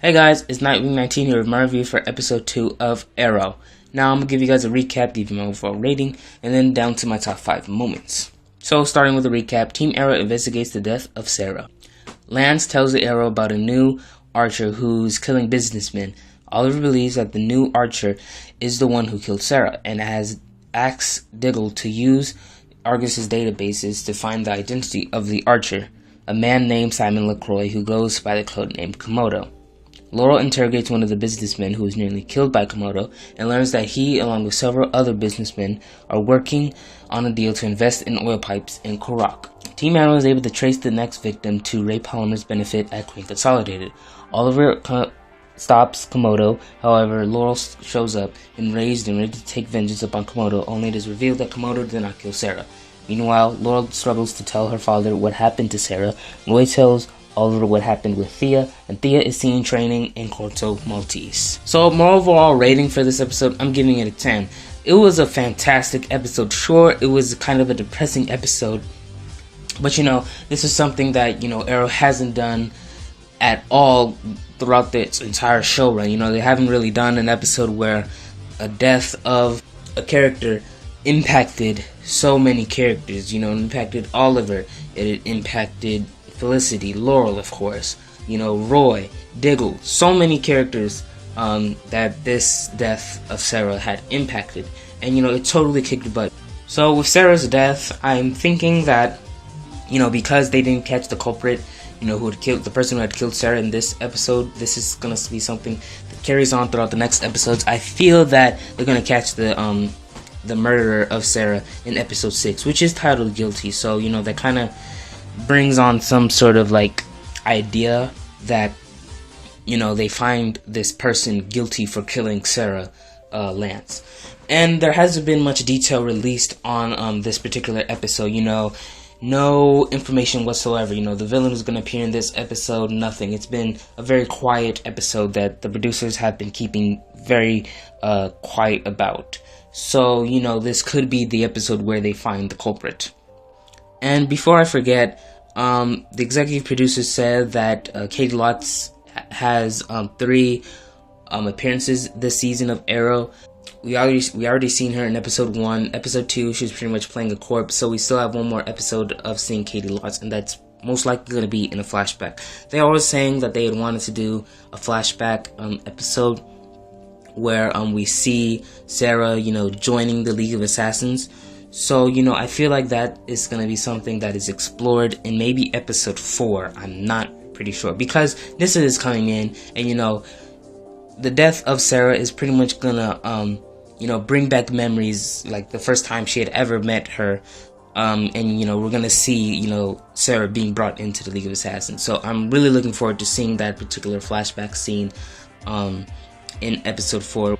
Hey guys, it's Nightwing19 here with my review for episode 2 of Arrow. Now I'm going to give you guys a recap, give you my overall rating, and then down to my top 5 moments. So starting with a recap, Team Arrow investigates the death of Sara. Lance tells the Arrow about a new archer who's killing businessmen. Oliver believes that the new archer is the one who killed Sara, and has asked Diggle to use Argus's databases to find the identity of the archer, a man named Simon LaCroix who goes by the code name Komodo. Laurel interrogates one of the businessmen who was nearly killed by Komodo and learns that he, along with several other businessmen, are working on a deal to invest in oil pipes in Korak. Team Arrow is able to trace the next victim to Ray Palmer's benefit at Queen Consolidated. Oliver stops Komodo, however, Laurel shows up, enraged and ready to take vengeance upon Komodo, only it is revealed that Komodo did not kill Sara. Meanwhile, Laurel struggles to tell her father what happened to Sara. Roy tells Oliver what happened with Thea, and Thea is seen training in Corto Maltese. So my overall rating for this episode, I'm giving it a 10. It was a fantastic episode. Sure, it was kind of a depressing episode, but this is something that Arrow hasn't done at all throughout this entire show run. They haven't really done an episode where a death of a character impacted so many characters. It impacted Oliver, it impacted Felicity, Laurel, of course, Roy, Diggle, so many characters that this death of Sara had impacted, and it totally kicked butt. So with Sara's death, I'm thinking that because they didn't catch the culprit, who had killed the person who had killed Sara in this episode, this is gonna be something that carries on throughout the next episodes. I feel that they're gonna catch the murderer of Sara in episode 6, which is titled Guilty. So that kind of brings on some sort of idea that they find this person guilty for killing Sara Lance. And there hasn't been much detail released on this particular episode. No information whatsoever. The villain is going to appear in this episode, nothing. It's been a very quiet episode that the producers have been keeping very quiet about. So this could be the episode where they find the culprit. And before I forget, the executive producer said that Katie Lotz has 3 appearances this season of Arrow. We already seen her in episode 1. Episode 2, she was pretty much playing a corpse, so we still have one more episode of seeing Katie Lotz, and that's most likely going to be in a flashback. They were saying that they had wanted to do a flashback episode where we see Sara, joining the League of Assassins. So, I feel like that is going to be something that is explored in maybe episode 4. I'm not pretty sure, because this is coming in, and the death of Sara is pretty much gonna bring back memories like the first time she had ever met her, and we're gonna see Sara being brought into the League of Assassins. So I'm really looking forward to seeing that particular flashback scene in episode 4.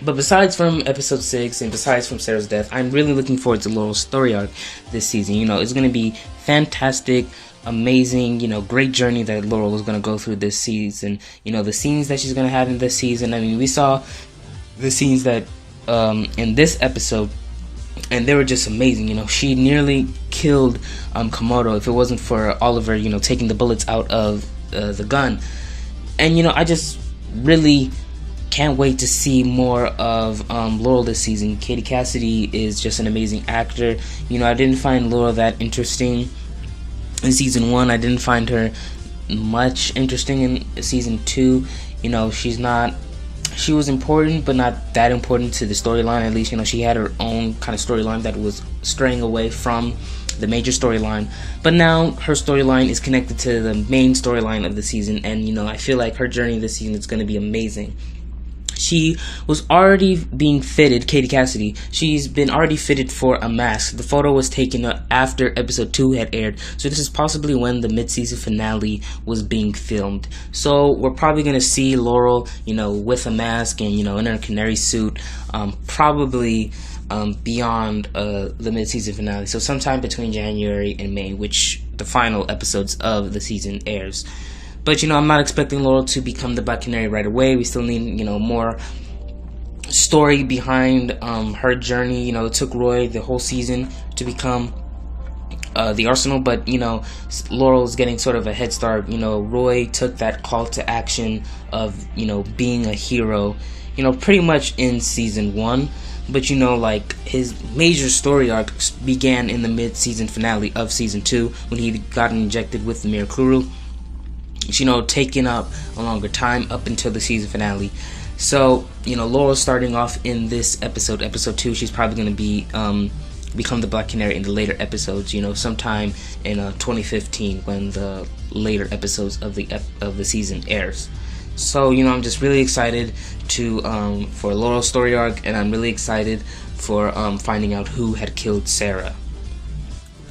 But besides from episode 6 and besides from Sara's death, I'm really looking forward to Laurel's story arc this season. It's going to be fantastic, amazing, great journey that Laurel is going to go through this season. The scenes that she's going to have in this season. I mean, we saw the scenes that in this episode, and they were just amazing. She nearly killed Komodo if it wasn't for Oliver, taking the bullets out of the gun. And I just really can't wait to see more of Laurel this season. Katie Cassidy is just an amazing actor. I didn't find Laurel that interesting in season 1. I didn't find her much interesting in season 2. She was important, but not that important to the storyline. At least, she had her own kind of storyline that was straying away from the major storyline. But now her storyline is connected to the main storyline of the season, and I feel like her journey this season is going to be amazing. She was already being fitted, Katie Cassidy, she's been already fitted for a mask. The photo was taken after episode 2 had aired, so this is possibly when the mid-season finale was being filmed. So we're probably going to see Laurel, with a mask and, in her canary suit, probably beyond the mid-season finale. So sometime between January and May, which the final episodes of the season airs. But, I'm not expecting Laurel to become the Black Canary right away. We still need, more story behind her journey. It took Roy the whole season to become the arsenal, but Laurel's getting sort of a head start. Roy took that call to action of being a hero, pretty much in season 1, but like his major story arc began in the mid-season finale of season 2 when he got injected with the Mirakuru, taking up a longer time up until the season finale. So Laurel starting off in this episode 2, she's probably going to be become the Black Canary in the later episodes, sometime in 2015 when the later episodes of the season airs. So I'm just really excited for Laurel's story arc, and I'm really excited for finding out who had killed Sara.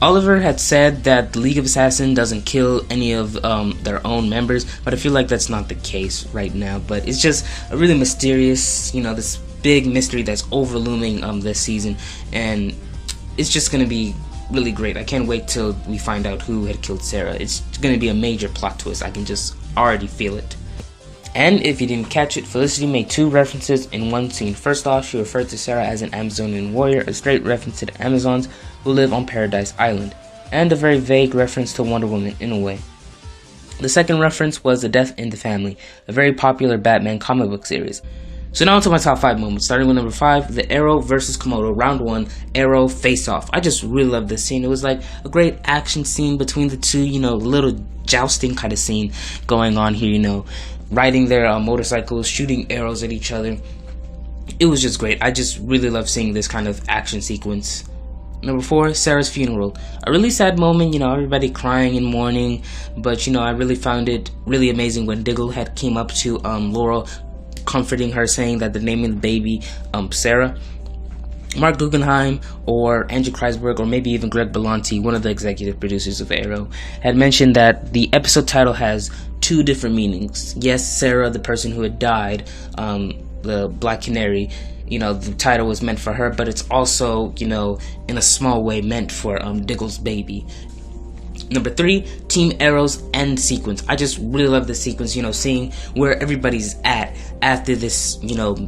Oliver had said that the League of Assassins doesn't kill any of their own members, but I feel like that's not the case right now. But it's just a really mysterious, this big mystery that's overlooming this season, and it's just going to be really great. I can't wait till we find out who had killed Sara. It's going to be a major plot twist. I can just already feel it. And if you didn't catch it, Felicity made 2 references in one scene. First off, she referred to Sara as an Amazonian warrior, a straight reference to the Amazons who live on Paradise Island, and a very vague reference to Wonder Woman in a way. The second reference was The Death in the Family, a very popular Batman comic book series. So now to my top 5 moments, starting with number 5, the Arrow versus Komodo, round 1, Arrow face-off. I just really love this scene. It was like a great action scene between the two, little jousting kind of scene going on here, riding their motorcycles, shooting arrows at each other. It was just great. I just really love seeing this kind of action sequence. Number 4, Sara's funeral. A really sad moment, everybody crying and mourning, but I really found it really amazing when Diggle had came up to Laurel, comforting her, saying that the name of the baby, Sara. Mark Guggenheim or Andrew Kreisberg or maybe even Greg Berlanti, one of the executive producers of Arrow, had mentioned that the episode title has 2 different meanings. Yes, Sara, the person who had died, the Black Canary, the title was meant for her, but it's also, in a small way meant for Diggle's baby. Number 3, Team Arrow's end sequence. I just really love this sequence, seeing where everybody's at after this,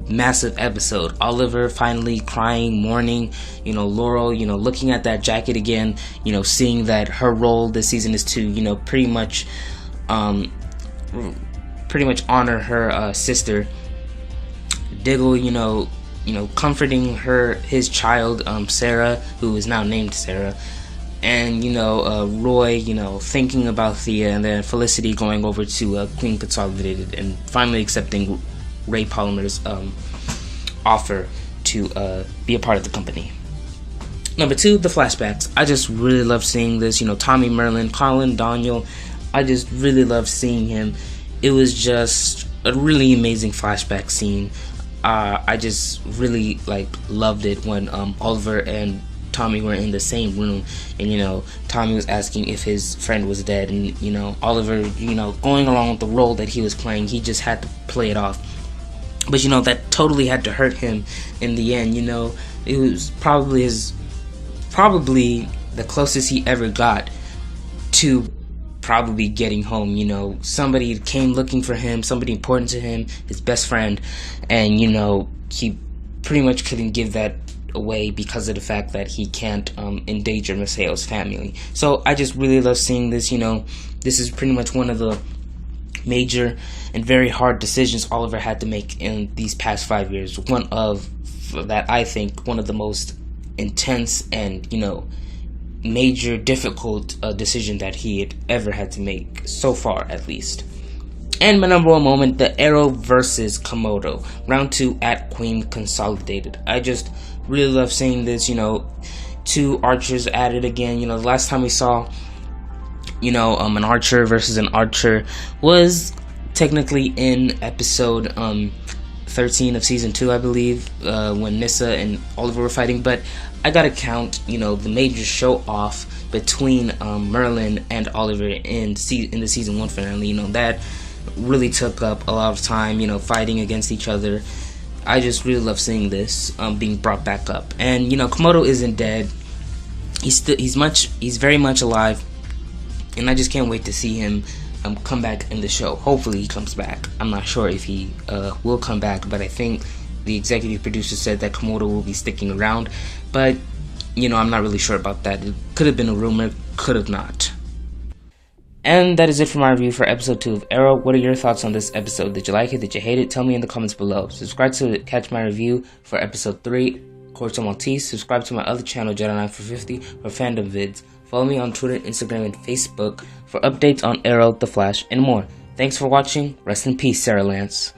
massive episode. Oliver finally crying, mourning, Laurel, looking at that jacket again, seeing that her role this season is to, pretty much honor her sister. Diggle, comforting his child, Sara, who is now named Sara. And Roy thinking about Thea, and then Felicity going over to Queen Consolidated and finally accepting Ray Palmer's offer to be a part of the company. Number 2, the flashbacks. I just really love seeing this. Tommy, Merlin, Colin, Daniel. I just really love seeing him. It was just a really amazing flashback scene. I just really loved it when Oliver and Tommy were in the same room, and Tommy was asking if his friend was dead, and Oliver going along with the role that he was playing, he just had to play it off. But that totally had to hurt him in the end. It was probably the closest he ever got to probably getting home. Somebody came looking for him, somebody important to him, his best friend, and he pretty much couldn't give that away because of the fact that he can't endanger Maceo's family. So I just really love seeing this. This is pretty much one of the major and very hard decisions Oliver had to make in these past 5 years. I think one of the most intense and major difficult decision that he had ever had to make so far, at least. And my number 1 moment, the Arrow versus Komodo, round 2 at Queen Consolidated. I just really love seeing this, 2 archers at it again. The last time we saw, an archer versus an archer was technically in episode 13 of season 2, I believe, when Nissa and Oliver were fighting. But I gotta count, the major show off between Merlin and Oliver in the season 1 finale. That really took up a lot of time, fighting against each other. I just really love seeing this being brought back up. And Komodo isn't dead. He's very much alive, and I just can't wait to see him come back in the show. Hopefully he comes back. I'm not sure if he will come back, but I think the executive producer said that Komodo will be sticking around. But I'm not really sure about that. It could have been a rumor, could have not. And that is it for my review for episode 2 of Arrow. What are your thoughts on this episode? Did you like it? Did you hate it? Tell me in the comments below. Subscribe to catch my review for episode 3, Corto Maltese. Subscribe to my other channel, Jedi9for50, for fandom vids. Follow me on Twitter, Instagram, and Facebook for updates on Arrow, The Flash, and more. Thanks for watching. Rest in peace, Sarah Lance.